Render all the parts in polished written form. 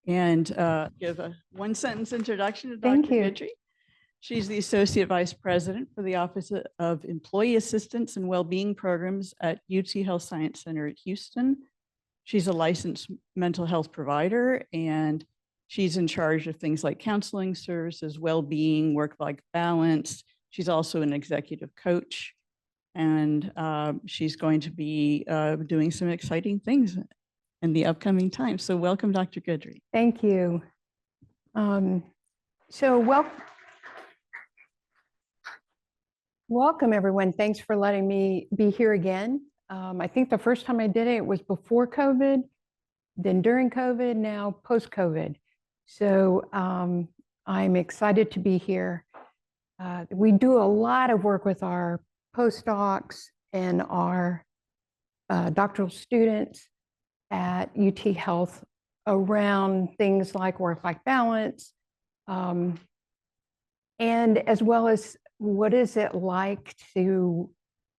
and give a one-sentence introduction to Thank Dr. you. Guidry. She's the Associate Vice President for the Office of Employee Assistance and Wellbeing Programs at UT Health Science Center at Houston. She's a licensed mental health provider, and she's in charge of things like counseling services, well-being, work-life balance. She's also an executive coach, and she's going to be doing some exciting things in the upcoming time. So welcome, Dr. Guidry. Thank you. Welcome, everyone. Thanks for letting me be here again. I think the first time I did it was before COVID, then during COVID, now post-COVID. So I'm excited to be here. We do a lot of work with our postdocs and our doctoral students at UT Health around things like work-life balance, and as well as what is it like to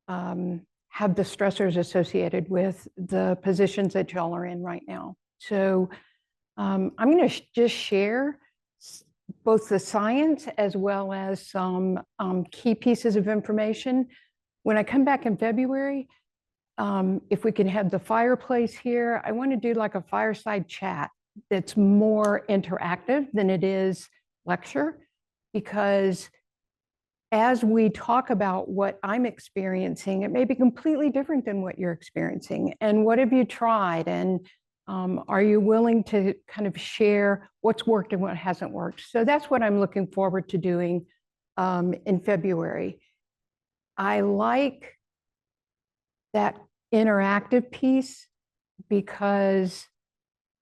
have the stressors associated with the positions that y'all are in right now. So I'm going to just share both the science as well as some key pieces of information. When I come back in February, if we can have the fireplace here, I want to do like a fireside chat that's more interactive than it is lecture, because as we talk about what I'm experiencing, it may be completely different than what you're experiencing. And what have you tried? And are you willing to kind of share what's worked and what hasn't worked? So that's what I'm looking forward to doing in February. I like that interactive piece because,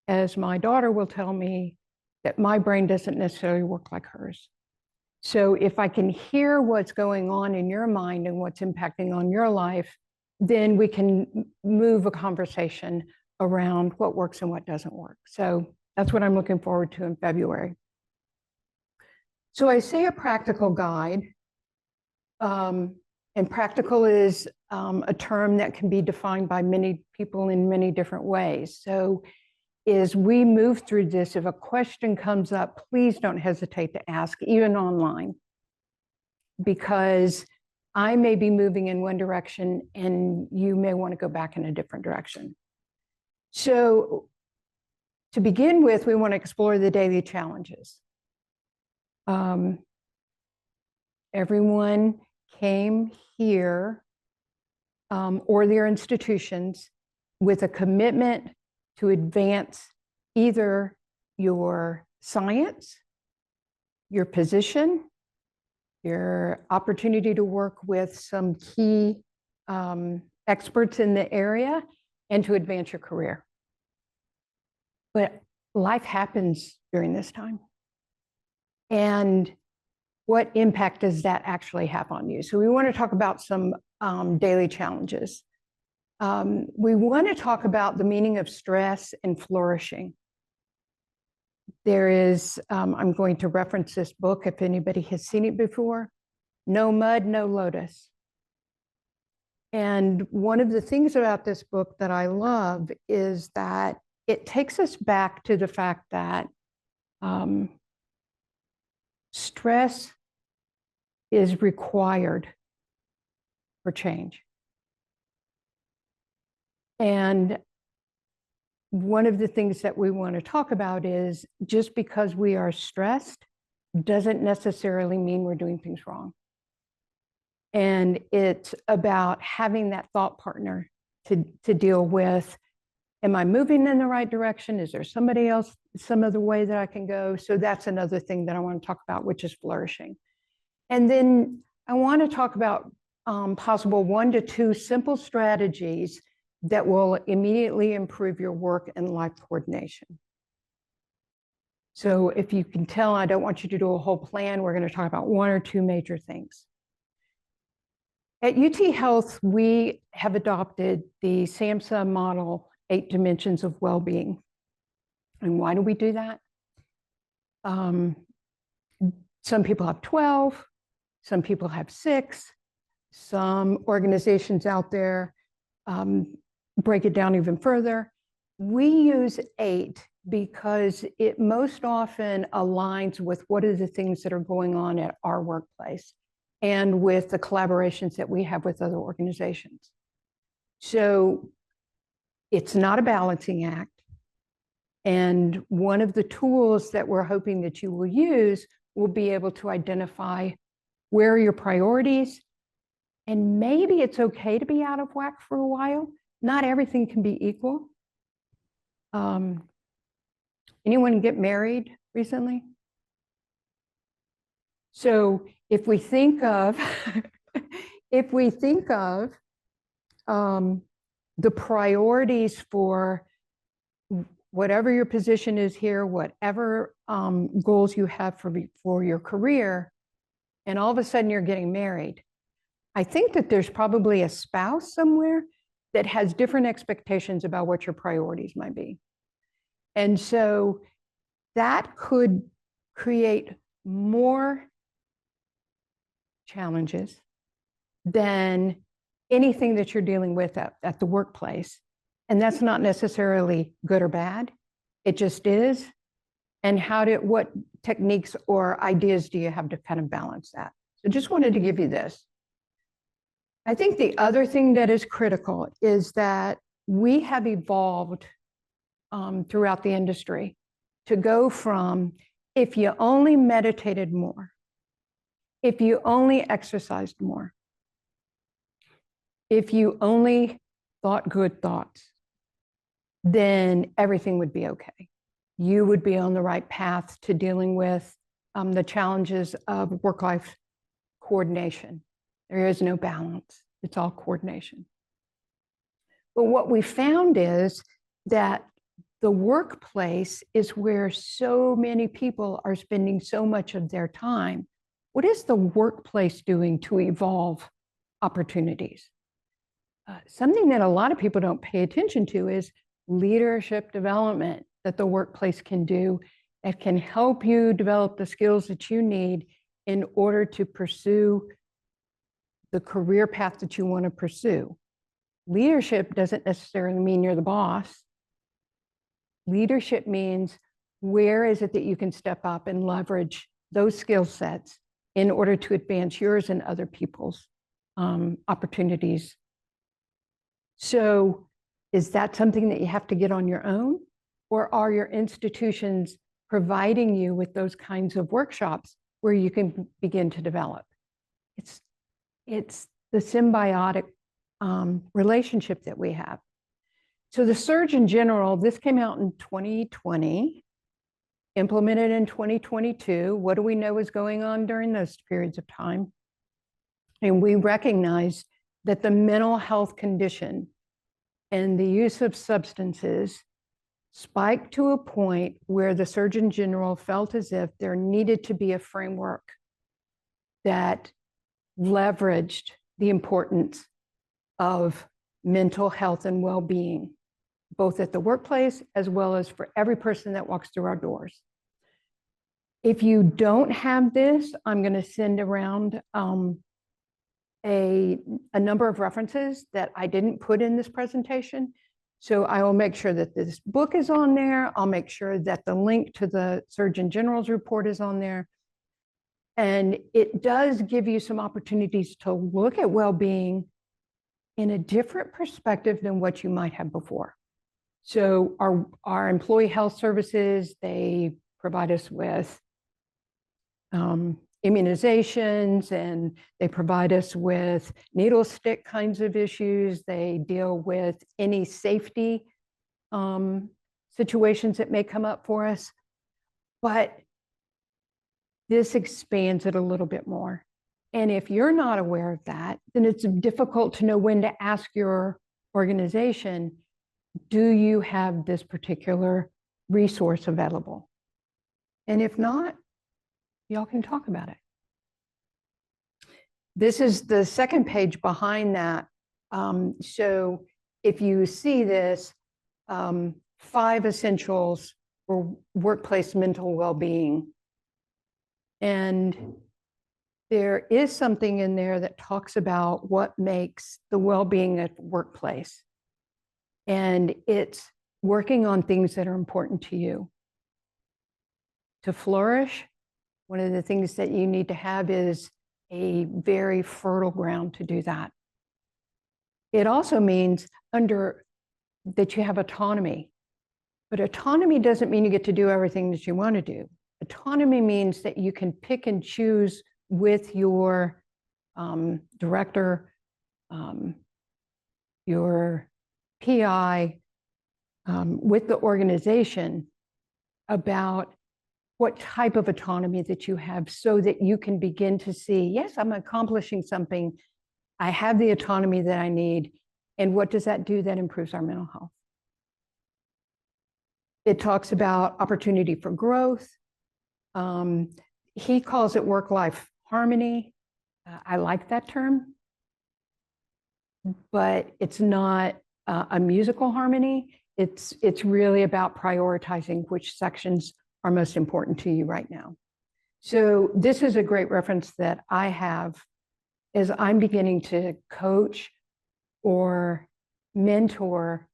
as my daughter will tell me, that my brain doesn't necessarily work like hers. So if I can hear what's going on in your mind and what's impacting on your life, then we can move a conversation around what works and what doesn't work. So that's what I'm looking forward to in February. So I say a practical guide, and practical is a term that can be defined by many people in many different ways. So as we move through this, if a question comes up, please don't hesitate to ask, even online, because I may be moving in one direction and you may want to go back in a different direction. So to begin with, we want to explore the daily challenges. Everyone came here or their institutions with a commitment to advance either your science, your position, your opportunity to work with some key experts in the area, and to advance your career. But life happens during this time. And what impact does that actually have on you? So we want to talk about some daily challenges. We want to talk about the meaning of stress and flourishing. There is, I'm going to reference this book if anybody has seen it before, No Mud, No Lotus. And one of the things about this book that I love is that it takes us back to the fact that stress is required for change. And one of the things that we want to talk about is just because we are stressed doesn't necessarily mean we're doing things wrong. And it's about having that thought partner to deal with, am I moving in the right direction? Is there somebody else, some other way that I can go? So that's another thing that I want to talk about, which is flourishing. And then I want to talk about possible 1 to 2 simple strategies that will immediately improve your work and life coordination. So if you can tell, I don't want you to do a whole plan. We're going to talk about 1 or 2 major things. At UT Health, we have adopted the SAMHSA model, 8 dimensions of well-being. And why do we do that? Some people have 12, some people have 6, some organizations out there break it down even further. We use 8 because it most often aligns with what are the things that are going on at our workplace and with the collaborations that we have with other organizations. So it's not a balancing act. And one of the tools that we're hoping that you will use will be able to identify where are your priorities. And maybe it's okay to be out of whack for a while. Not everything can be equal. Anyone get married recently? So if we think of, the priorities for whatever your position is here, whatever goals you have for your career, and all of a sudden you're getting married, I think that there's probably a spouse somewhere that has different expectations about what your priorities might be. And so that could create more challenges than anything that you're dealing with at the workplace. And that's not necessarily good or bad. It just is. And what techniques or ideas do you have to kind of balance that? So just wanted to give you this. I think the other thing that is critical is that we have evolved throughout the industry to go from, if you only meditated more, if you only exercised more, if you only thought good thoughts, then everything would be okay. You would be on the right path to dealing with the challenges of work-life coordination. There is no balance. It's all coordination. But what we found is that the workplace is where so many people are spending so much of their time. What is the workplace doing to evolve opportunities? Something that a lot of people don't pay attention to is leadership development that the workplace can do that can help you develop the skills that you need in order to pursue the career path that you want to pursue. Leadership doesn't necessarily mean you're the boss. Leadership means where is it that you can step up and leverage those skill sets in order to advance yours and other people's opportunities. So is that something that you have to get on your own? Or are your institutions providing you with those kinds of workshops where you can begin to develop? It's the symbiotic relationship that we have. So the Surgeon General, this came out in 2020, implemented in 2022. What do we know is going on during those periods of time? And we recognize that the mental health condition and the use of substances spiked to a point where the Surgeon General felt as if there needed to be a framework that leveraged the importance of mental health and well-being, both at the workplace as well as for every person that walks through our doors. If you don't have this, I'm going to send around a number of references that I didn't put in this presentation. So I will make sure that this book is on there. I'll make sure that the link to the Surgeon General's report is on there. And it does give you some opportunities to look at well-being in a different perspective than what you might have before. So our employee health services, they provide us with immunizations, and they provide us with needle stick kinds of issues. They deal with any safety situations that may come up for us. But this expands it a little bit more. And if you're not aware of that, then it's difficult to know when to ask your organization, do you have this particular resource available? And if not, y'all can talk about it. This is the second page behind that. So if you see this, 5 essentials for workplace mental well-being. And there is something in there that talks about what makes the well-being at the workplace. And it's working on things that are important to you. To flourish, one of the things that you need to have is a very fertile ground to do that. It also means that you have autonomy. But autonomy doesn't mean you get to do everything that you want to do. Autonomy means that you can pick and choose with your director, your PI, with the organization about what type of autonomy that you have so that you can begin to see, yes, I'm accomplishing something. I have the autonomy that I need. And what does that do? That improves our mental health. It talks about opportunity for growth. He calls it work-life harmony. I like that term, but it's not a musical harmony. It's really about prioritizing which sections are most important to you right now. So this is a great reference that I have as I'm beginning to coach or mentor,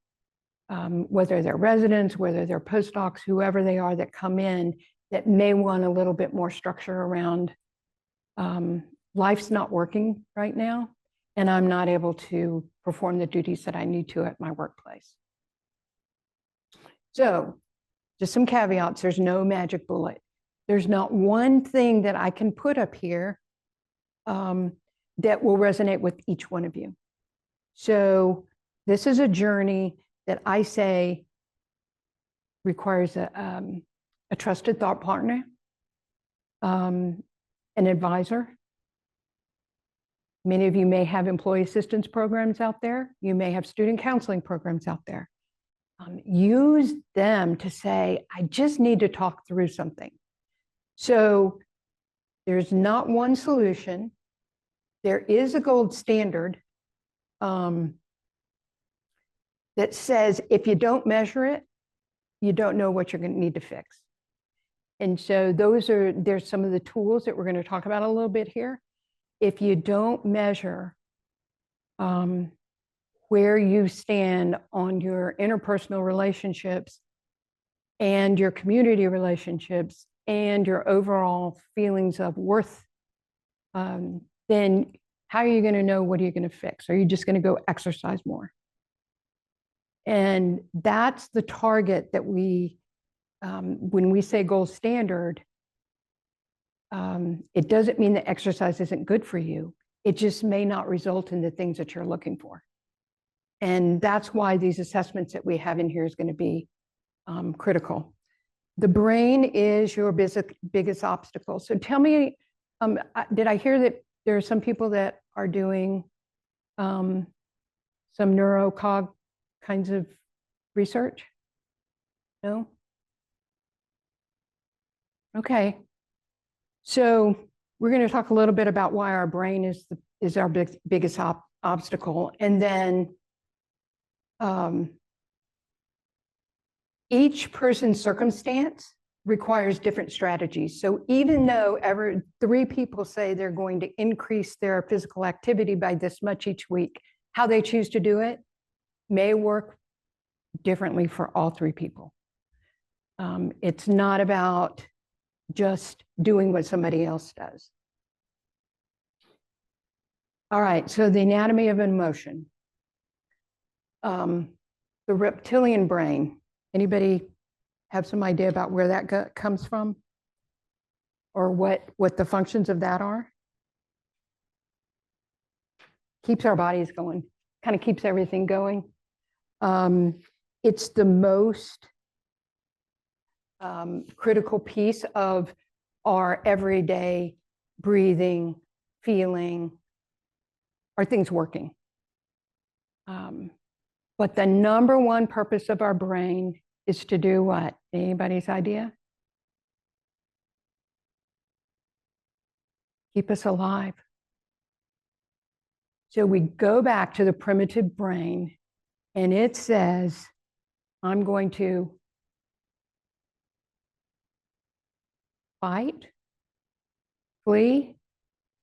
whether they're residents, whether they're postdocs, whoever they are that come in that may want a little bit more structure around life's not working right now, and I'm not able to perform the duties that I need to at my workplace. So just some caveats, there's no magic bullet. There's not one thing that I can put up here that will resonate with each one of you. So this is a journey that I say requires a trusted thought partner, an advisor. Many of you may have employee assistance programs out there. You may have student counseling programs out there. Use them to say, I just need to talk through something. So there's not one solution. There is a gold standard that says if you don't measure it, you don't know what you're going to need to fix. And so there's some of the tools that we're going to talk about a little bit here. If you don't measure where you stand on your interpersonal relationships and your community relationships and your overall feelings of worth, then how are you going to know what are you going to fix? Are you just going to go exercise more? And that's the target that we, when we say gold standard, it doesn't mean that exercise isn't good for you. It just may not result in the things that you're looking for. And that's why these assessments that we have in here is going to be critical. The brain is your biggest obstacle. So tell me, did I hear that there are some people that are doing some neurocog kinds of research? No? Okay. So we're going to talk a little bit about why our brain is our biggest obstacle. And then each person's circumstance requires different strategies. So even though 3 people say they're going to increase their physical activity by this much each week, how they choose to do it may work differently for all 3 people. It's not about just doing what somebody else does. All right, so the anatomy of an emotion. The reptilian brain. Anybody have some idea about where that comes from? Or what the functions of that are? Keeps our bodies going, kind of keeps everything going. It's the most critical piece of our everyday breathing, feeling, are things working? But the number one purpose of our brain is to do what? Anybody's idea? Keep us alive. So we go back to the primitive brain, and it says, I'm going to fight, flee,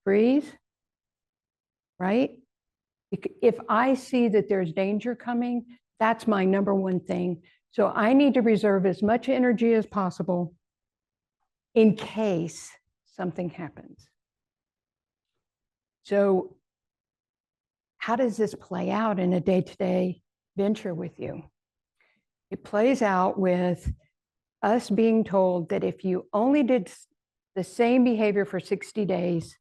freeze, right? If I see that there's danger coming, that's my number one thing. So I need to reserve as much energy as possible in case something happens. So how does this play out in a day-to-day venture with you? It plays out with us being told that if you only did the same behavior for 60 days,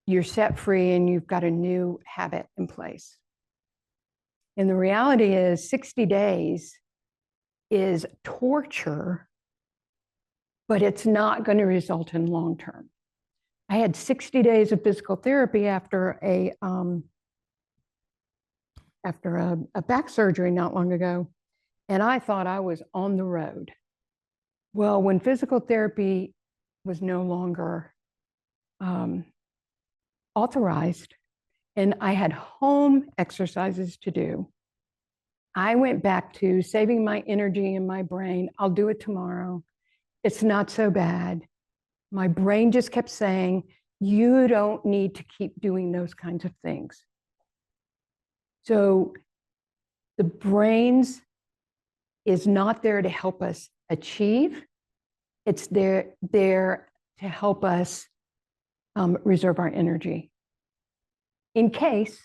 you're set free and you've got a new habit in place. And the reality is 60 days is torture, but it's not going to result in long term. I had 60 days of physical therapy after a back surgery not long ago, and I thought I was on the road. Well, when physical therapy was no longer authorized and I had home exercises to do, I went back to saving my energy in my brain. I'll do it tomorrow. It's not so bad. My brain just kept saying, you don't need to keep doing those kinds of things. So the brains is not there to help us achieve. It's there to help us reserve our energy in case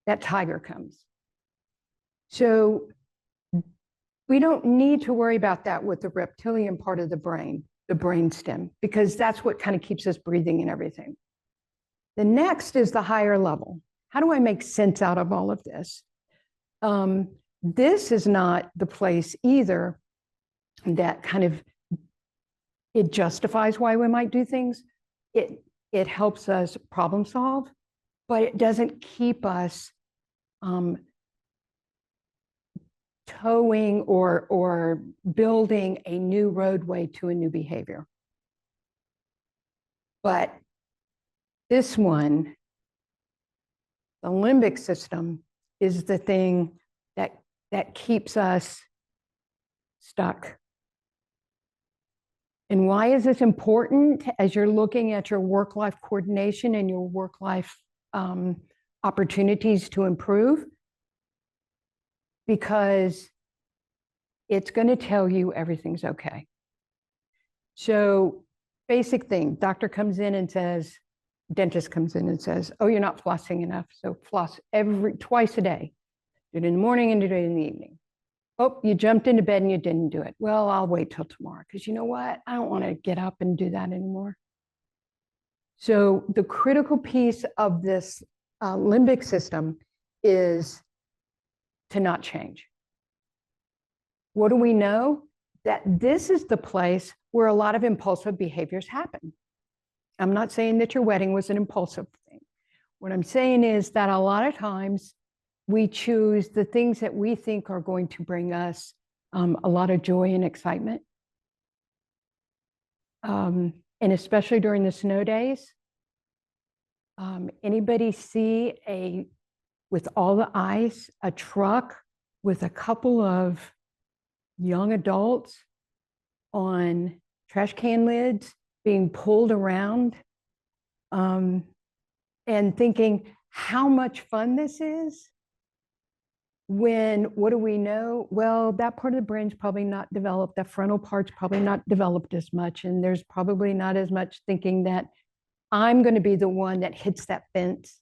that tiger comes. So we don't need to worry about that with the reptilian part of the brain, the brainstem, because that's what kind of keeps us breathing and everything. The next is the higher level. How do I make sense out of all of this? This is not the place either that kind of, it justifies why we might do things. It helps us problem solve, but it doesn't keep us towing or building a new roadway to a new behavior. But this one, the limbic system, is the thing that keeps us stuck. And why is this important as you're looking at your work-life coordination and your work-life opportunities to improve? Because it's going to tell you everything's okay. So basic thing, doctor comes in and says, dentist comes in and says, oh, you're not flossing enough. So floss twice a day. Do it in the morning and do it in the evening. Oh, you jumped into bed and you didn't do it. Well, I'll wait till tomorrow because you know what? I don't want to get up and do that anymore. So the critical piece of this limbic system is to not change. What do we know? That this is the place where a lot of impulsive behaviors happen. I'm not saying that your wedding was an impulsive thing. What I'm saying is that a lot of times we choose the things that we think are going to bring us a lot of joy and excitement. And especially during the snow days. Anybody see with all the ice, a truck with a couple of young adults on trash can lids being pulled around and thinking how much fun this is? When, what do we know? Well, that part of the brain's probably not developed. That frontal part's probably not developed as much. And there's probably not as much thinking that I'm going to be the one that hits that fence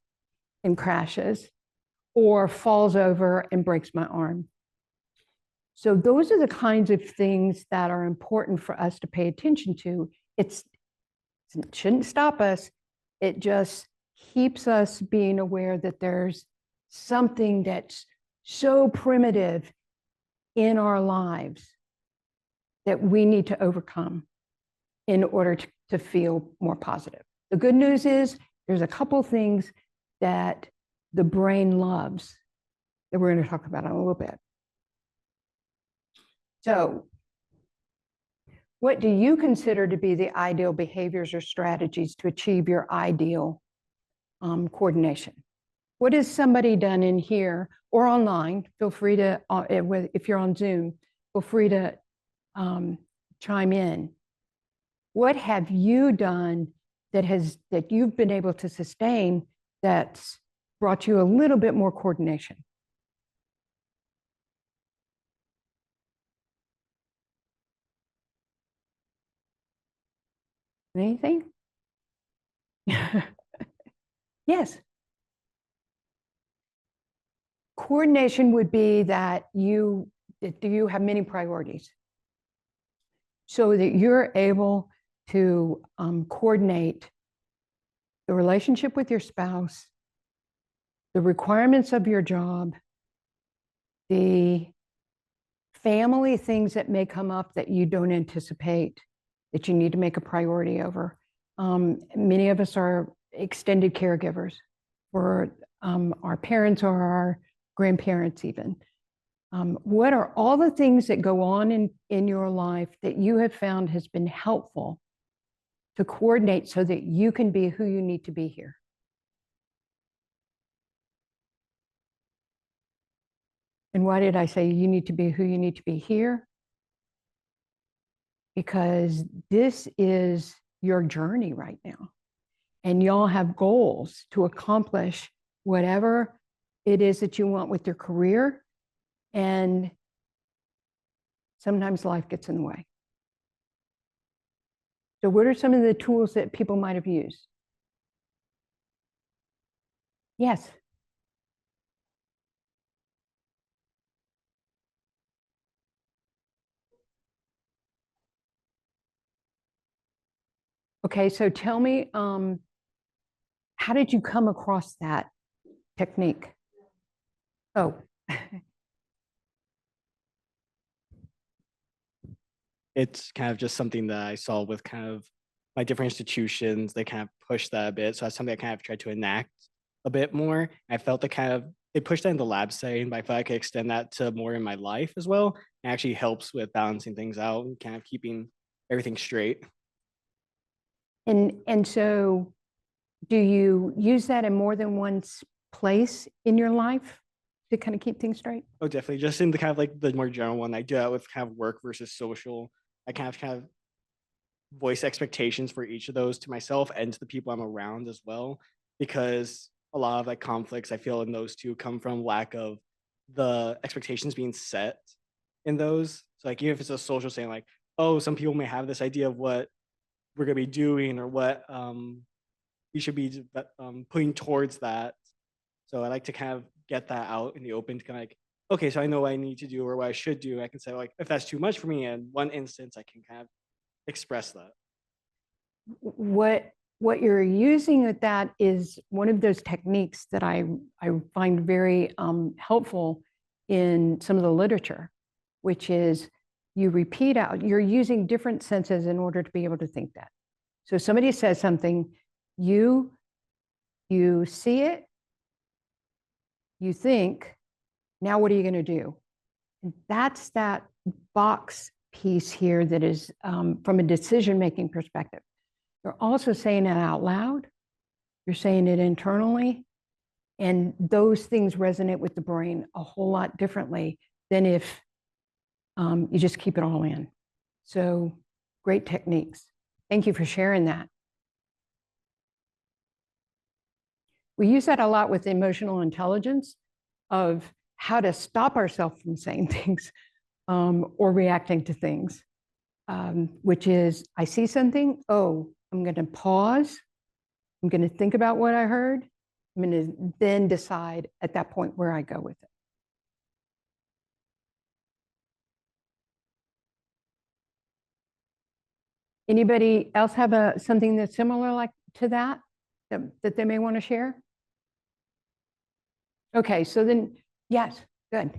and crashes or falls over and breaks my arm. So those are the kinds of things that are important for us to pay attention to. It shouldn't stop us. It just keeps us being aware that there's something that's so primitive in our lives that we need to overcome in order to feel more positive. The good news is there's a couple things that the brain loves that we're going to talk about in a little bit. So, what do you consider to be the ideal behaviors or strategies to achieve your ideal coordination? What has somebody done in here or online? Feel free to, if you're on Zoom, feel free to chime in. What have you done that you've been able to sustain that's brought you a little bit more coordination? Anything? Yes. Coordination would be that you have many priorities so that you're able to coordinate the relationship with your spouse, the requirements of your job, the family things that may come up that you don't anticipate that you need to make a priority over. Many of us are extended caregivers for our parents or our grandparents even. What are all the things that go on in your life that you have found has been helpful to coordinate so that you can be who you need to be here? And why did I say you need to be who you need to be here? Because this is your journey right now. And y'all have goals to accomplish whatever it is that you want with your career. And sometimes life gets in the way. So what are some of the tools that people might have used? Yes. Okay, so tell me, how did you come across that technique? Oh. It's kind of just something that I saw with kind of my different institutions. They kind of pushed that a bit. So that's something I kind of tried to enact a bit more. I felt that kind of they pushed that in the lab setting, but I felt I could extend that to more in my life as well. It actually helps with balancing things out and kind of keeping everything straight. And so do you use that in more than one place in your life to kind of keep things straight? Oh, definitely. Just in the kind of like the more general one, I do that with kind of work versus social. I kind of voice expectations for each of those to myself and to the people I'm around as well, because a lot of like conflicts I feel in those two come from lack of the expectations being set in those. So like even if it's a social saying like, oh, some people may have this idea of what we're gonna be doing or what we should be putting towards that. So I like to kind of get that out in the open to kind of like, okay, so I know what I need to do or what I should do. I can say like, if that's too much for me in one instance, I can kind of express that. What you're using with that is one of those techniques that I find very helpful in some of the literature, which is you repeat out, you're using different senses in order to be able to think that. So somebody says something, you see it, you think, now what are you going to do? And that's that box piece here that is from a decision-making perspective. You're also saying it out loud. You're saying it internally. And those things resonate with the brain a whole lot differently than if you just keep it all in. So great techniques. Thank you for sharing that. We use that a lot with emotional intelligence of how to stop ourselves from saying things or reacting to things, which is I see something, oh, I'm going to pause. I'm going to think about what I heard. I'm going to then decide at that point where I go with it. Anybody else have something that's similar like to that they may want to share? Okay, so then, yes, good.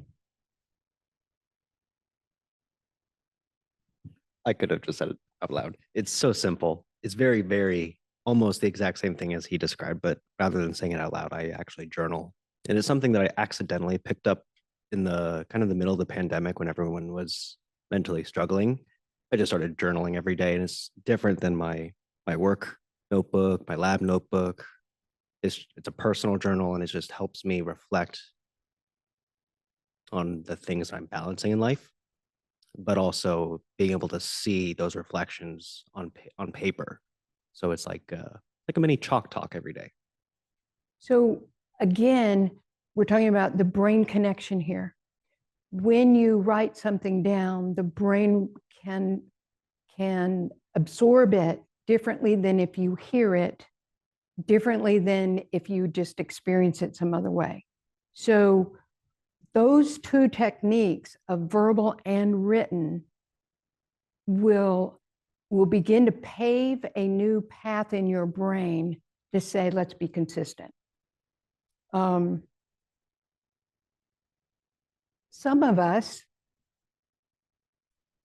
I could have just said it out loud. It's so simple. It's very, very almost the exact same thing as he described, but rather than saying it out loud, I actually journal. And it's something that I accidentally picked up in the kind of the middle of the pandemic when everyone was mentally struggling. I just started journaling every day, and it's different than my work notebook, my lab notebook. It's a personal journal, and it just helps me reflect on the things I'm balancing in life, but also being able to see those reflections on paper. So it's like a mini chalk talk every day. So again, we're talking about the brain connection here. When you write something down, the brain can absorb it differently than if you hear it, differently than if you just experience it some other way. So those two techniques of verbal and written will begin to pave a new path in your brain to say, let's be consistent. Some of us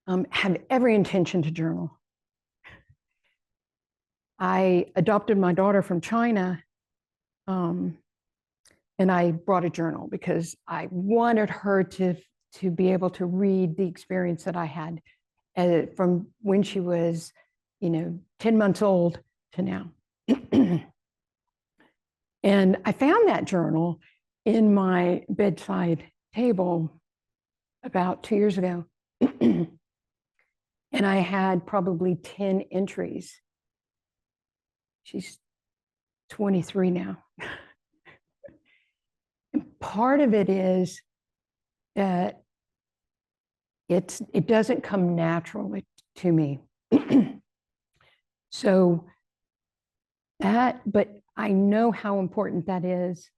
have every intention to journal. I adopted my daughter from China, and I brought a journal because I wanted her to be able to read the experience that I had from when she was, 10 months old to now. And I found that journal in my bedside table about 2 years ago. And I had probably 10 entries. She's 23 now. And part of it is that it doesn't come naturally to me. So but I know how important that is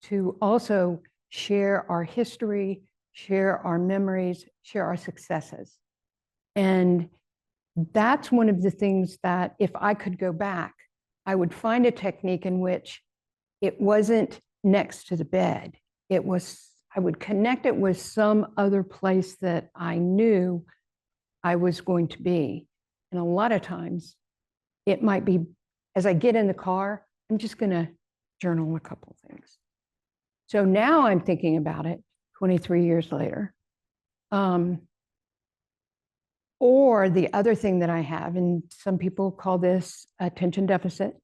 to also share our history, share our memories, share our successes. And that's one of the things that if I could go back, I would find a technique in which it wasn't next to the bed. I would connect it with some other place that I knew I was going to be. And a lot of times it might be, as I get in the car, I'm just going to journal a couple of things. So now I'm thinking about it 23 years later. Or the other thing that I have, and some people call this attention deficit,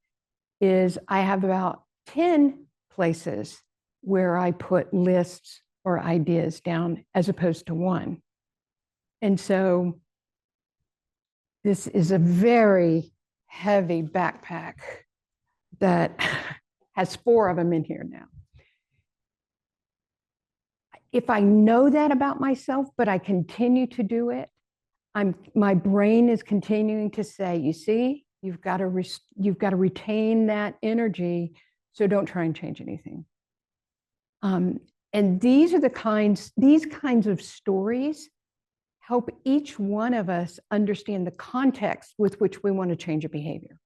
is I have about 10 places where I put lists or ideas down as opposed to one. And so this is a very heavy backpack that has 4 of them in here now. If I know that about myself, but I continue to do it, my brain is continuing to say, you see, you've got to retain that energy, so don't try and change anything. And these kinds of stories help each one of us understand the context with which we want to change a behavior.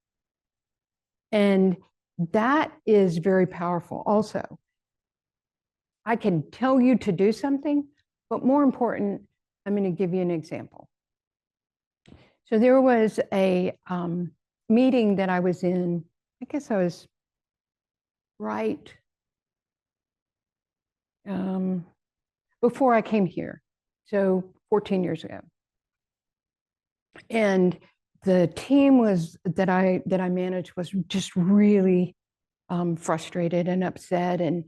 And that is very powerful also. I can tell you to do something, but more important, I'm going to give you an example. So there was a meeting that I was in, I guess I was right before I came here, so 14 years ago. And the team that I managed was just really frustrated and upset and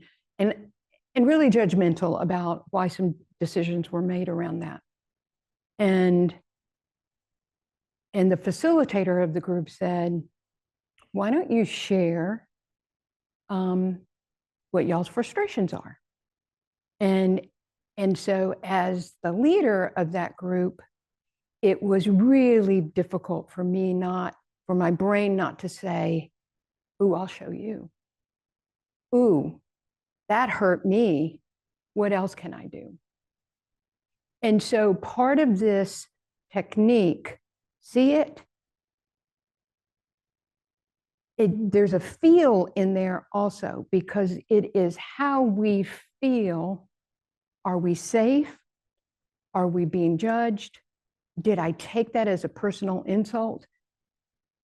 really judgmental about why some decisions were made around that. And the facilitator of the group said, why don't you share what y'all's frustrations are? And so as the leader of that group, it was really difficult for my brain not to say, ooh, I'll show you. Ooh, that hurt me. What else can I do? And so part of this technique, see it? There's a feel in there also, because it is how we feel. Are we safe? Are we being judged? Did I take that as a personal insult?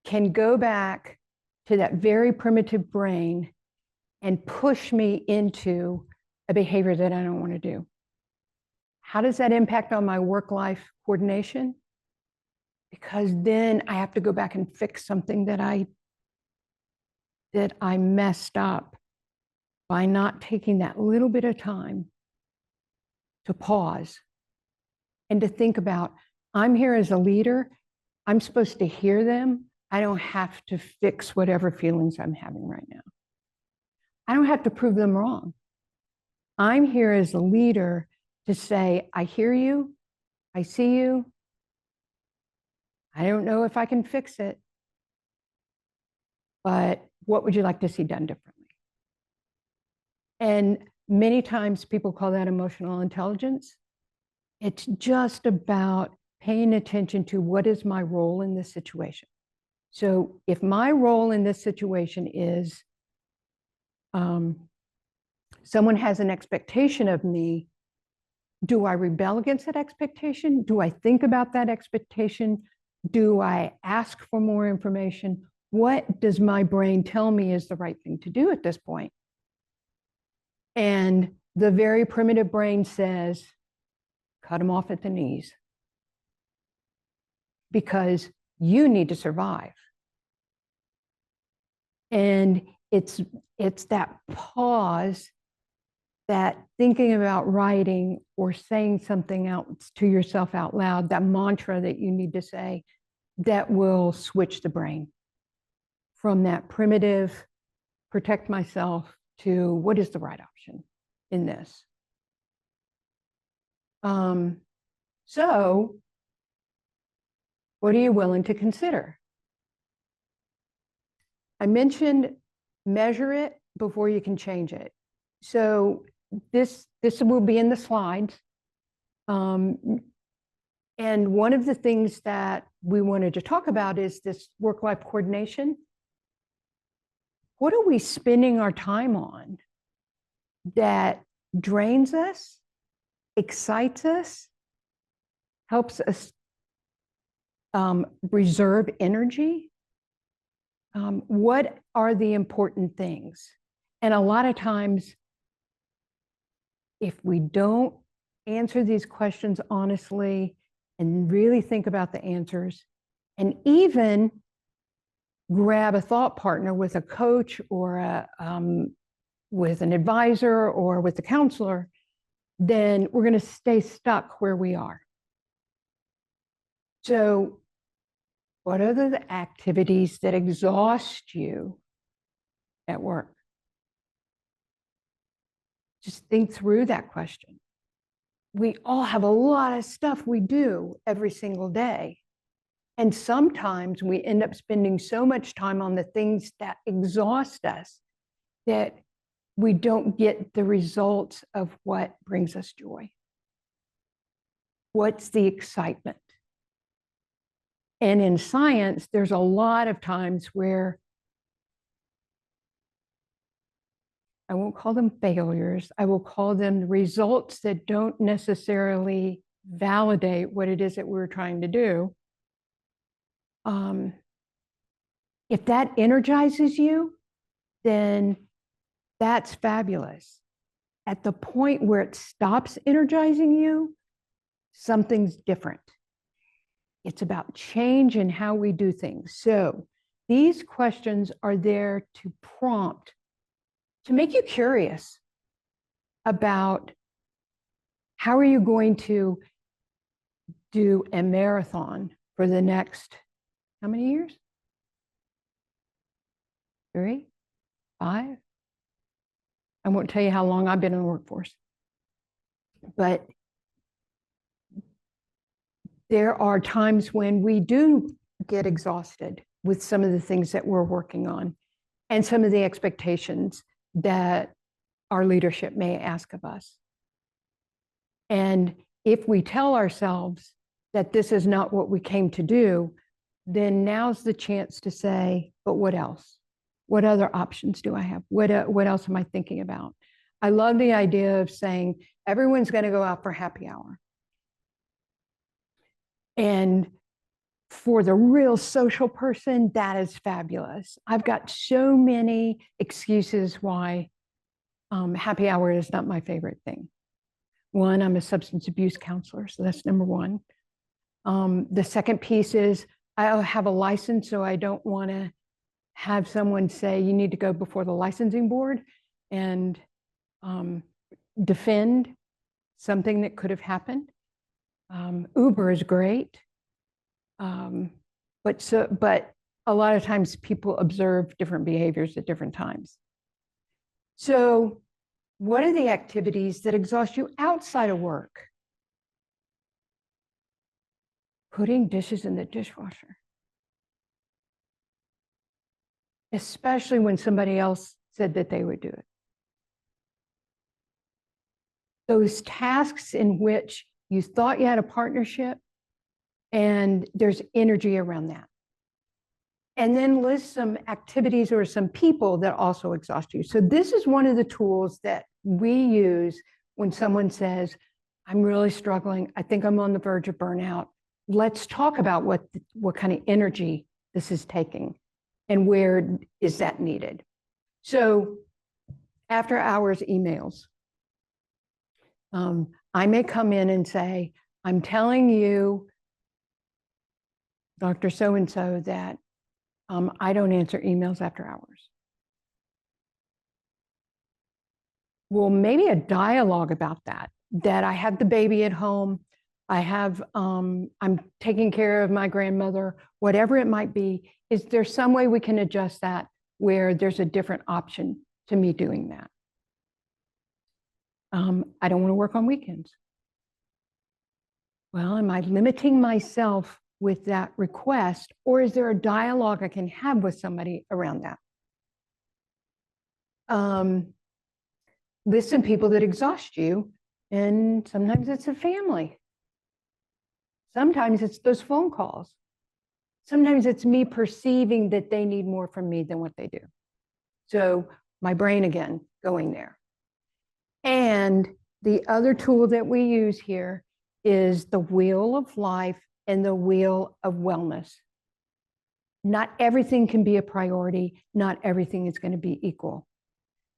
Can go back to that very primitive brain and push me into a behavior that I don't want to do. How does that impact on my work-life coordination? Because then I have to go back and fix something that I messed up by not taking that little bit of time to pause and to think about, I'm here as a leader. I'm supposed to hear them. I don't have to fix whatever feelings I'm having right now. I don't have to prove them wrong. I'm here as a leader to say, I hear you. I see you. I don't know if I can fix it, but what would you like to see done differently? And many times people call that emotional intelligence. It's just about paying attention to what is my role in this situation. So if my role in this situation is someone has an expectation of me, do I rebel against that expectation? Do I think about that expectation? Do I ask for more information? What does my brain tell me is the right thing to do at this point? And the very primitive brain says, cut them off at the knees, because you need to survive. And it's that pause, that thinking about writing or saying something else to yourself out loud, that mantra that you need to say, that will switch the brain from that primitive protect myself to what is the right option in this. So what are you willing to consider? I mentioned measure it before you can change it. So this will be in the slides. And one of the things that we wanted to talk about is this work-life coordination. What are we spending our time on that drains us, excites us, helps us reserve energy? What are the important things? And a lot of times, if we don't answer these questions honestly and really think about the answers, and even grab a thought partner with a coach or with an advisor or with a counselor, then we're going to stay stuck where we are. So what are the activities that exhaust you at work? Just think through that question. We all have a lot of stuff we do every single day. And sometimes we end up spending so much time on the things that exhaust us that we don't get the results of what brings us joy. What's the excitement? And in science, there's a lot of times where I won't call them failures, I will call them results that don't necessarily validate what it is that we're trying to do. If that energizes you, then that's fabulous. At the point where it stops energizing you, something's different. It's about change in how we do things. So these questions are there to prompt, to make you curious about how are you going to do a marathon for the next, how many years? 3, 5? I won't tell you how long I've been in the workforce. But there are times when we do get exhausted with some of the things that we're working on and some of the expectations that our leadership may ask of us. And if we tell ourselves that this is not what we came to do, then now's the chance to say, but what else? What other options do I have? What else am I thinking about? I love the idea of saying, everyone's going to go out for happy hour. And for the real social person, that is fabulous. I've got so many excuses why happy hour is not my favorite thing. One, I'm a substance abuse counselor, so that's number one. The second piece is I have a license, so I don't want to have someone say you need to go before the licensing board and defend something that could have happened. Uber is great, but a lot of times people observe different behaviors at different times. So what are the activities that exhaust you outside of work? Putting dishes in the dishwasher. especially when somebody else said that they would do it. Those tasks in which you thought you had a partnership and there's energy around that. And then list some activities or some people that also exhaust you. So this is one of the tools that we use when someone says, I'm really struggling. I think I'm on the verge of burnout. Let's talk about what kind of energy this is taking and where is that needed. So after hours emails, I may come in and say, I'm telling you, Dr. So-and-so, that I don't answer emails after hours. Well, maybe a dialogue about that I have the baby at home, I'm taking care of my grandmother, whatever it might be. Is there some way we can adjust that where there's a different option to me doing that? I don't want to work on weekends. Well, am I limiting myself with that request, or is there a dialogue I can have with somebody around that? List some people that exhaust you, and sometimes it's a family. Sometimes it's those phone calls. Sometimes it's me perceiving that they need more from me than what they do. So my brain again going there. And the other tool that we use here is the wheel of life and the wheel of wellness. Not everything can be a priority. Not everything is going to be equal.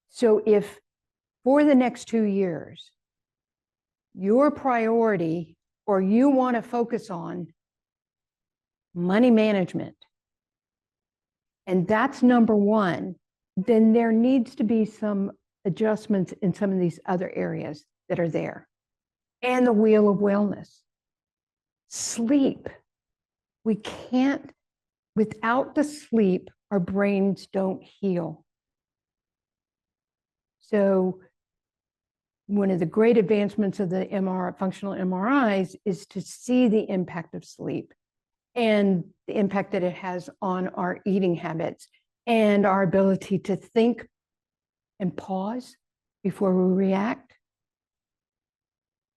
So if for the next 2 years, your priority or you want to focus on money management, and that's number one, then there needs to be some adjustments in some of these other areas that are there. And the wheel of wellness. Sleep. We can't, without the sleep, our brains don't heal. So one of the great advancements of the functional MRIs is to see the impact of sleep and the impact that it has on our eating habits and our ability to think and pause before we react,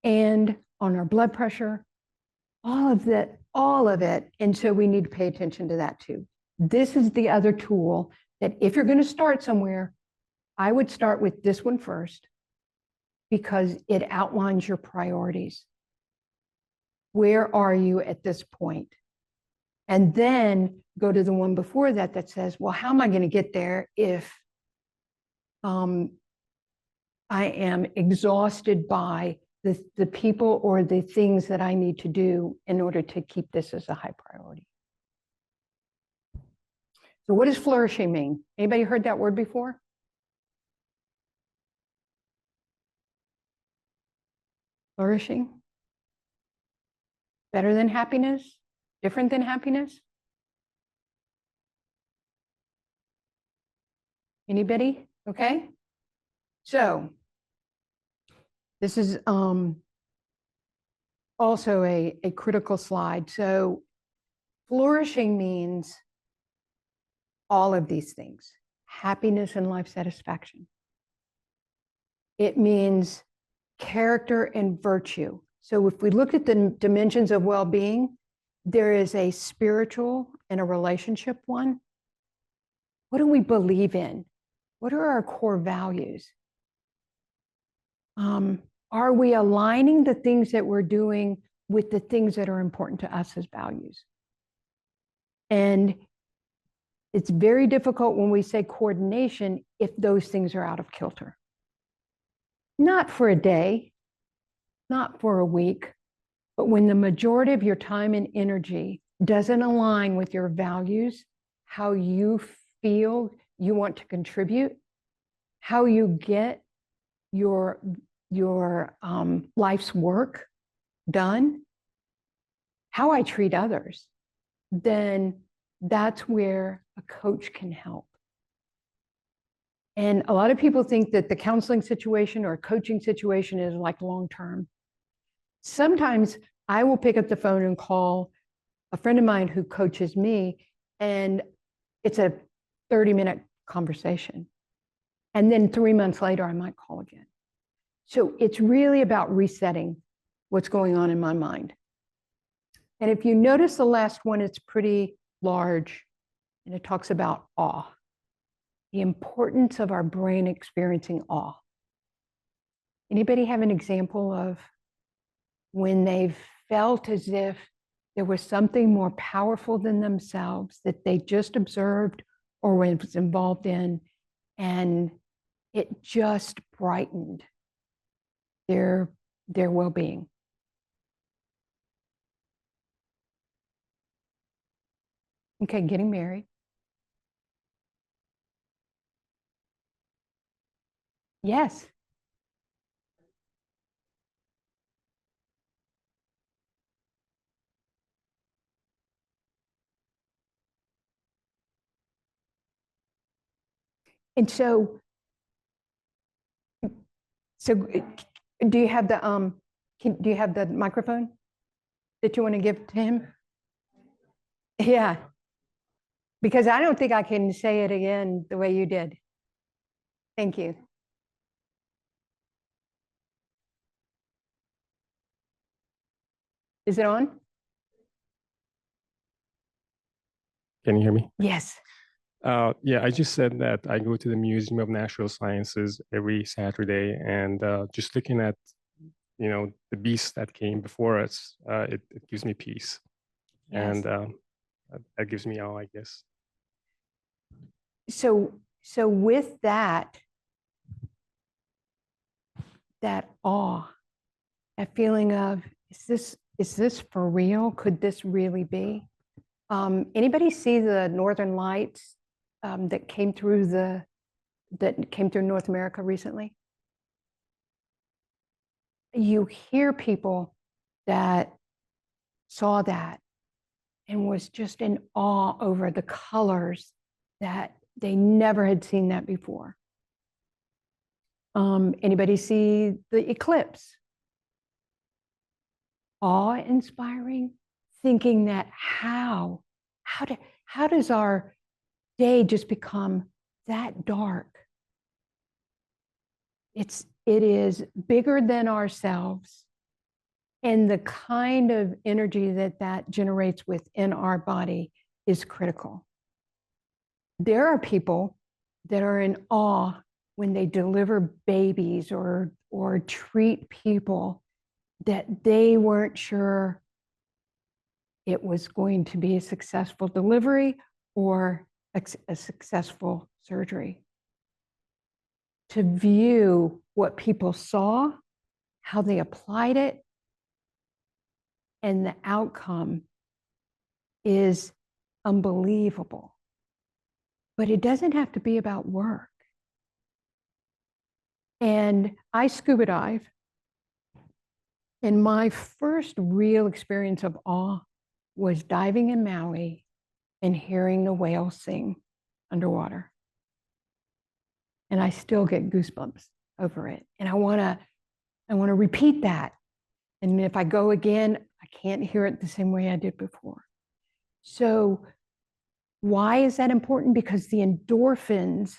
and on our blood pressure, all of it. And so we need to pay attention to that too. This is the other tool that if you're going to start somewhere, I would start with this one first because it outlines your priorities. Where are you at this point? And then go to the one before that that says, well, how am I going to get there if I am exhausted by the people or the things that I need to do in order to keep this as a high priority. So what does flourishing mean? Anybody heard that word before? Flourishing? Better than happiness? Different than happiness? Anybody? Okay. So this is also a critical slide. So flourishing means all of these things: happiness and life satisfaction. It means character and virtue. So if we look at the dimensions of well-being, there is a spiritual and a relationship one. What do we believe in? What are our core values? Are we aligning the things that we're doing with the things that are important to us as values? And it's very difficult when we say coordination if those things are out of kilter. Not for a day, not for a week, but when the majority of your time and energy doesn't align with your values, how you feel you want to contribute, how you get your life's work done, how I treat others, then that's where a coach can help. And a lot of people think that the counseling situation or coaching situation is like long-term. Sometimes I will pick up the phone and call a friend of mine who coaches me, and it's a 30-minute conversation. And then 3 months later, I might call again. So it's really about resetting what's going on in my mind. And if you notice the last one, it's pretty large, and it talks about awe, the importance of our brain experiencing awe. Anybody have an example of when they've felt as if there was something more powerful than themselves that they just observed or was involved in, and it just brightened their well-being? Okay, getting married. Yes. And so do you have the do you have the microphone that you want to give to him? Yeah. Because I don't think I can say it again the way you did. Thank you. Is it on? Can you hear me? Yes. Yeah, I just said that I go to the Museum of Natural Sciences every Saturday, and just looking at, the beasts that came before us, it gives me peace. Yes. And that gives me awe, I guess. So with that awe, that feeling of, is this for real? Could this really be? Anybody see the Northern Lights that came through North America recently? You hear people that saw that and was just in awe over the colors that they never had seen that before. Anybody see the eclipse? Awe-inspiring, thinking that how does our day just become that dark? It is bigger than ourselves, and the kind of energy that generates within our body is critical. There are people that are in awe when they deliver babies or treat people that they weren't sure it was going to be a successful delivery or a successful surgery. To view what people saw, how they applied it, and the outcome is unbelievable. But it doesn't have to be about work. And I scuba dive. And my first real experience of awe was diving in Maui and hearing the whales sing underwater. And I still get goosebumps over it. And I want to repeat that. And if I go again, I can't hear it the same way I did before. So why is that important? Because the endorphins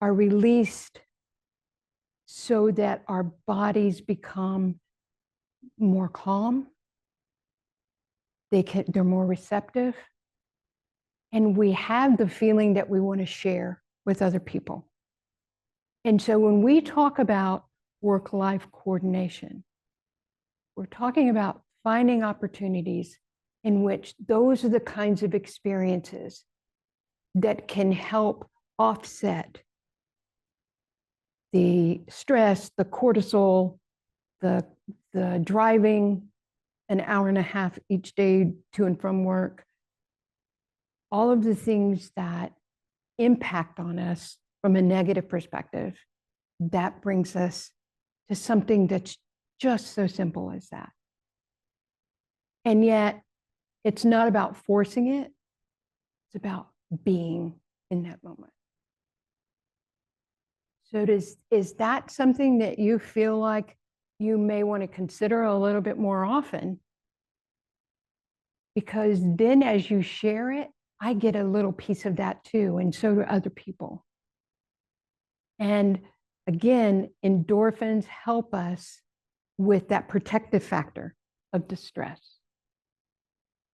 are released so that our bodies become more calm. They're more receptive. And we have the feeling that we want to share with other people. And so when we talk about work-life coordination, we're talking about finding opportunities in which those are the kinds of experiences that can help offset the stress, the cortisol, the driving an hour and a half each day to and from work, all of the things that impact on us from a negative perspective. That brings us to something that's just so simple as that. And yet, it's not about forcing it. It's about being in that moment. So is that something that you feel like you may want to consider a little bit more often? Because then as you share it, I get a little piece of that too, and so do other people. And again, endorphins help us with that protective factor of the stress.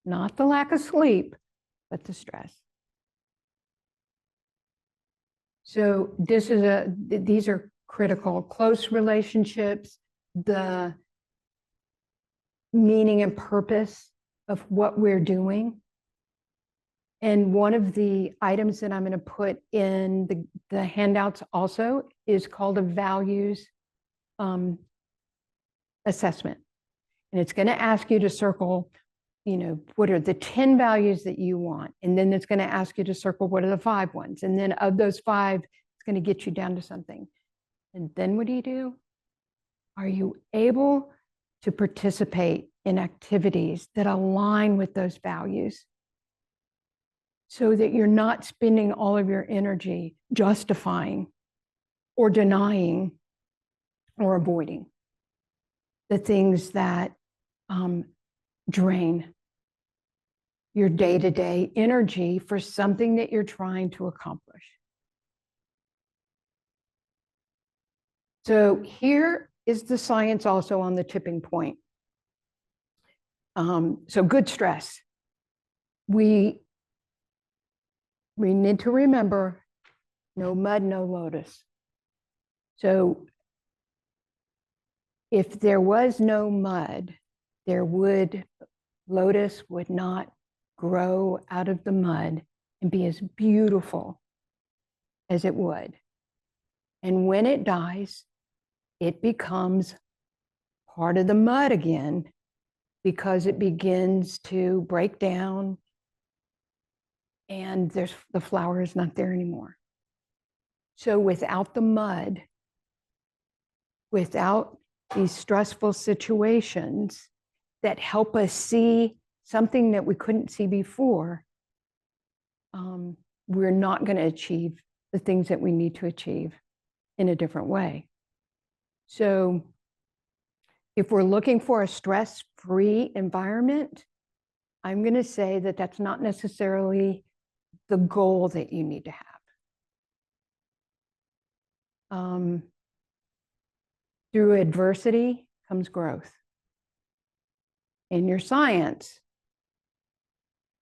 Not the lack of sleep, but the stress. So these are critical. Close relationships, the meaning and purpose of what we're doing. And one of the items that I'm going to put in the handouts also is called a values assessment. And it's going to ask you to circle, what are the 10 values that you want? And then it's going to ask you to circle what are the 5 ones. And then of those 5, it's going to get you down to something. And then what do? Are you able to participate in activities that align with those values so that you're not spending all of your energy justifying or denying or avoiding the things that drain your day-to-day energy for something that you're trying to accomplish. So here is the science also on the tipping point. So good stress. We need to remember no mud, no lotus. So if there was no mud, lotus would not grow out of the mud and be as beautiful as it would. And when it dies, it becomes part of the mud again because it begins to break down and the flower is not there anymore. So without the mud, without these stressful situations that help us see something that we couldn't see before, we're not going to achieve the things that we need to achieve in a different way. So if we're looking for a stress-free environment, I'm going to say that that's not necessarily the goal that you need to have. Through adversity comes growth. In your science,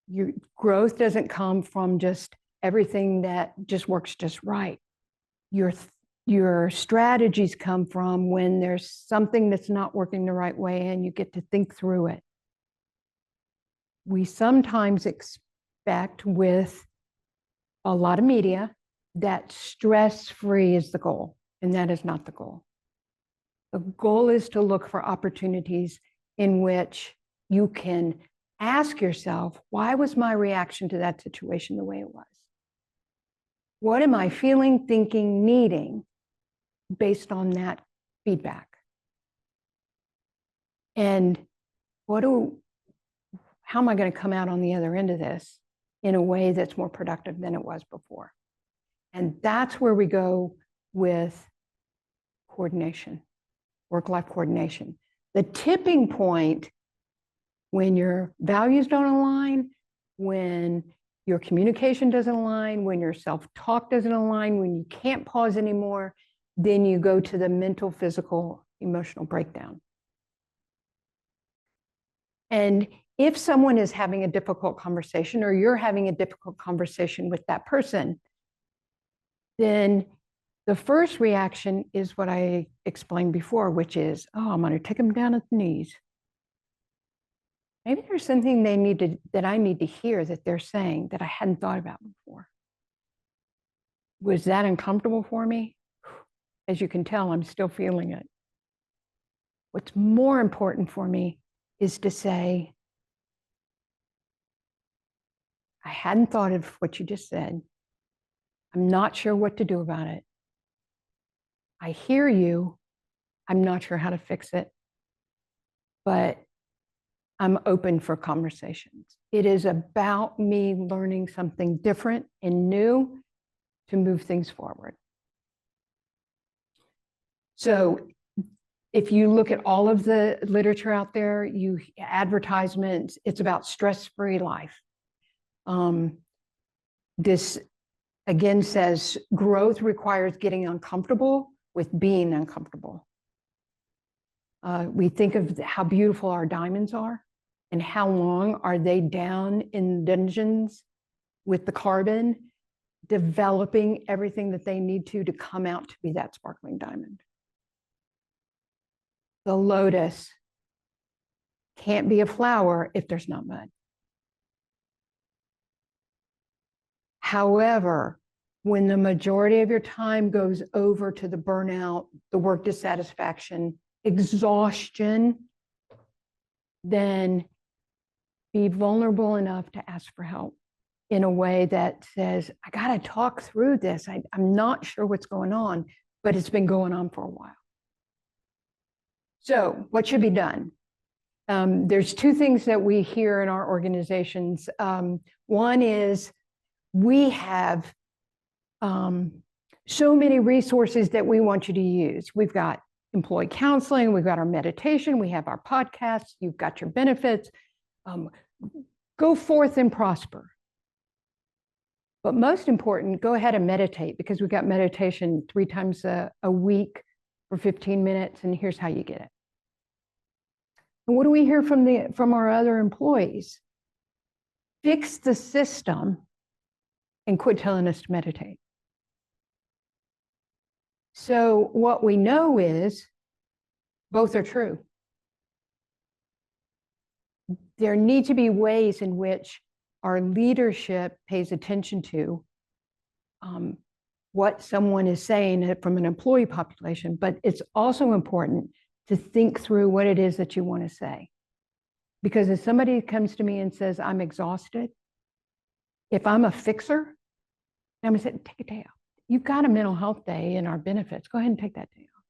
your growth doesn't come from just everything that just works just right. Your strategies come from when there's something that's not working the right way and you get to think through it. We sometimes expect with a lot of media that stress-free is the goal, and that is not the goal. The goal is to look for opportunities in which you can ask yourself, why was my reaction to that situation the way it was? What am I feeling, thinking, needing based on that feedback? And how am I going to come out on the other end of this in a way that's more productive than it was before? And that's where we go with coordination, work-life coordination. The tipping point, when your values don't align, when your communication doesn't align, when your self-talk doesn't align, when you can't pause anymore, then you go to the mental, physical, emotional breakdown. And if someone is having a difficult conversation or you're having a difficult conversation with that person, then the first reaction is what I explained before, which is, oh, I'm going to take them down at the knees. Maybe there's something that I need to hear that they're saying that I hadn't thought about before. Was that uncomfortable for me? As you can tell, I'm still feeling it. What's more important for me is to say, I hadn't thought of what you just said. I'm not sure what to do about it. I hear you. I'm not sure how to fix it, but I'm open for conversations. It is about me learning something different and new to move things forward. So if you look at all of the literature out there, advertisements, it's about stress-free life. this again says growth requires getting uncomfortable with being uncomfortable. We think of how beautiful our diamonds are and how long are they down in dungeons with the carbon, developing everything that they need to come out to be that sparkling diamond. The lotus can't be a flower if there's not mud. However, when the majority of your time goes over to the burnout, the work dissatisfaction, exhaustion, then be vulnerable enough to ask for help in a way that says, I got to talk through this. I'm not sure what's going on, but it's been going on for a while. So what should be done? There's two things that we hear in our organizations. One is we have so many resources that we want you to use. We've got employee counseling, we've got our meditation, we have our podcasts, you've got your benefits. Go forth and prosper. But most important, go ahead and meditate, because we've got meditation 3 times a week for 15 minutes, and here's how you get it. And what do we hear from our other employees? Fix the system and quit telling us to meditate. So what we know is both are true. There need to be ways in which our leadership pays attention to what someone is saying from an employee population, but it's also important to think through what it is that you want to say. Because if somebody comes to me and says, I'm exhausted, if I'm a fixer, I'm going to say, take a day off. You've got a mental health day in our benefits. Go ahead and take that day off.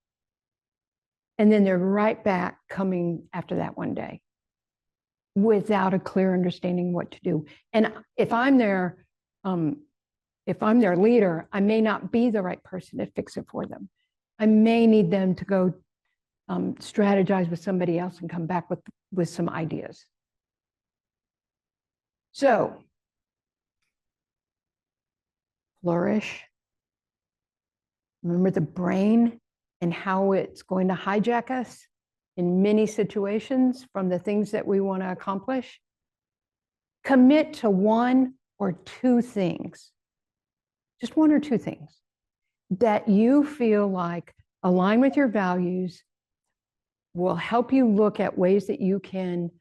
And then they're right back coming after that one day without a clear understanding what to do. And if I'm their leader, I may not be the right person to fix it for them. I may need them to go strategize with somebody else and come back with some ideas. So, flourish. Remember the brain and how it's going to hijack us in many situations from the things that we want to accomplish. Commit to 1 or 2 things, just 1 or 2 things that you feel like align with your values, will help you look at ways that you can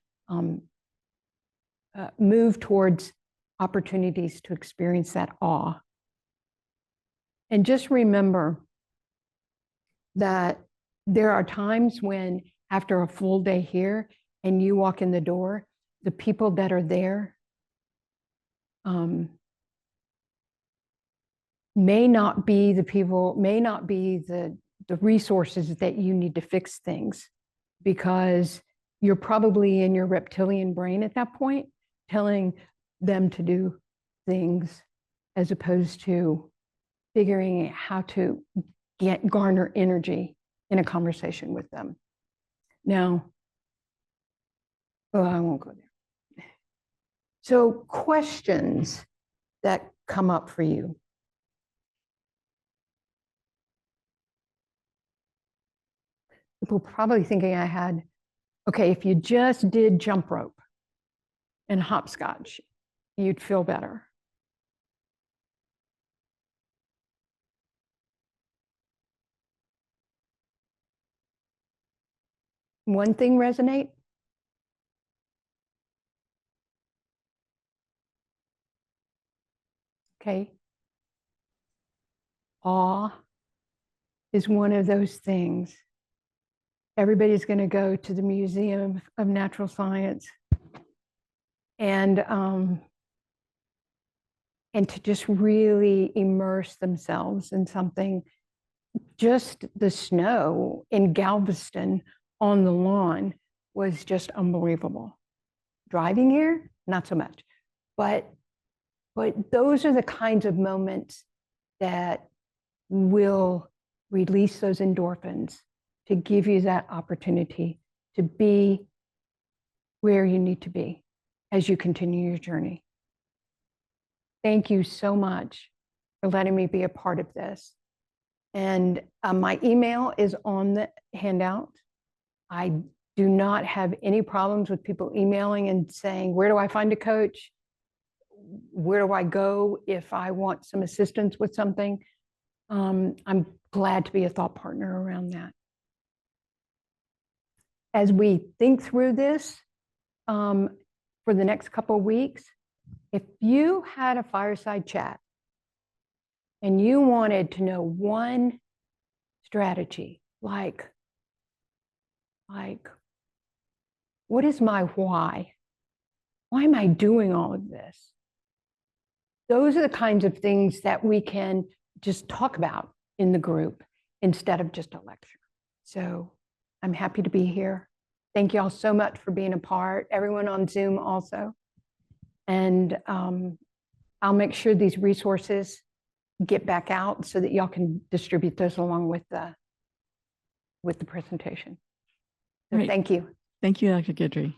move towards opportunities to experience that awe. And just remember that there are times when, after a full day here and you walk in the door, the people that are there may not be the people, may not be the resources that you need to fix things, because you're probably in your reptilian brain at that point, telling them to do things as opposed to figuring out how to garner energy in a conversation with them. Now, I won't go there. So questions that come up for you. People probably thinking I had, okay, if you just did jump rope and hopscotch, you'd feel better. One thing resonate? Okay. Awe is one of those things. Everybody's going to go to the Museum of Natural Science and to just really immerse themselves in something. Just the snow in Galveston on the lawn was just unbelievable. Driving here, not so much. But those are the kinds of moments that will release those endorphins to give you that opportunity to be where you need to be as you continue your journey. Thank you so much for letting me be a part of this. And my email is on the handout. I do not have any problems with people emailing and saying, where do I find a coach? Where do I go if I want some assistance with something? I'm glad to be a thought partner around that. As we think through this for the next couple of weeks, if you had a fireside chat and you wanted to know one strategy, like what is my why? Why am I doing all of this? Those are the kinds of things that we can just talk about in the group instead of just a lecture. So I'm happy to be here. Thank you all so much for being a part, everyone on Zoom also. And I'll make sure these resources get back out so that y'all can distribute those along with the presentation. So Great. thank you. Thank you, Dr. Guidry.